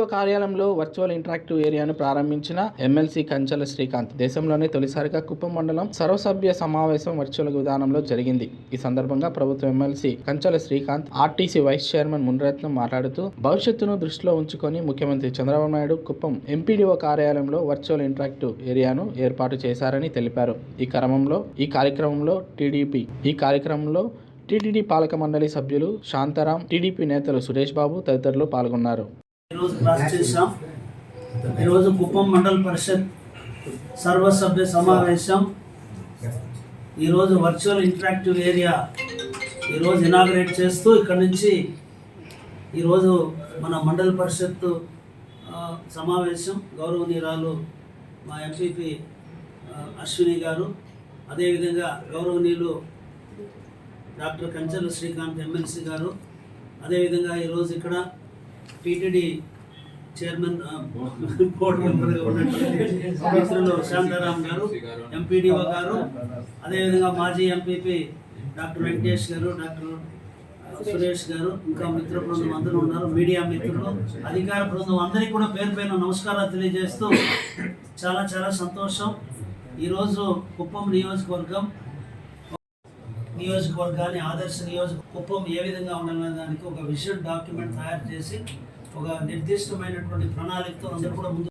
MPDO కార్యాలయంలో virtual interactive ఏరియాను ప్రారంభించిన ఎమ్మెల్సీ కంచెల శ్రీకాంత్. దేశంలోనే తొలిసారిగా కుప్పం మండలం సర్వసభ్య సమావేశం వర్చువల్ విధానంలో జరిగింది. ఈ సందర్భంగా ప్రభుత్వ MLC Kanchela Srikanth, RTC vice chairman Muniratnam మాట్లాడుతూ భవిష్యత్తును దృష్టిలో ఉంచుకొని ముఖ్యమంత్రి చంద్రబాబు నాయుడు కుప్పం ఎంపీడీఓ కార్యాలయంలో వర్చువల్ ఇంటరాక్టివ్ ఏరియాను ఏర్పాటు చేశారని తెలిపారు. ఈ కార్యక్రమంలో టీటీడీ పాలక మండలి సభ్యులు శాంతారాం, టీడీపీ నేతలు సురేష్ బాబు తదితరులు పాల్గొన్నారు. ఈరోజు కుప్పం మండల పరిషత్ సర్వసభ్య సమావేశం, ఈరోజు వర్చువల్ ఇంటరాక్టివ్ ఏరియా ఈరోజు ఇనాగరేట్ చేస్తూ ఇక్కడి నుంచి ఈరోజు మన మండల పరిషత్ సమావేశం గౌరవనీయురాలు మా ఎంపీపీ అశ్విని గారు, అదేవిధంగా గౌరవనీయులు డాక్టర్ కంచెల శ్రీకాంత్ ఎమ్మెల్సీ గారు, అదేవిధంగా ఈరోజు ఇక్కడ టీటీడీ చైర్మన్ బోర్డు మెంబర్గా ఉన్నటువంటి మిత్రులు శాంతారాం గారు, ఎంపీడీఓ గారు, అదేవిధంగా మాజీ ఎంపీపీ డాక్టర్ వెంకటేష్ గారు, డాక్టర్ సురేష్ గారు, ఇంకా మిత్ర బృందం అందరూ ఉన్నారు. మీడియా మిత్రులు, అధికార బృందం అందరికీ కూడా పేరు పైన నమస్కారాలు తెలియజేస్తూ చాలా చాలా సంతోషం. ఈరోజు కుప్పం నియోజకవర్గాన్ని ఆదర్శ కుప్పం ఏ విధంగా ఉండాలనే దానికి ఒక విజన్ డాక్యుమెంట్ తయారు చేసి ఒక నిర్దిష్టమైనటువంటి ప్రణాళికతో అందరూ కూడా ముందు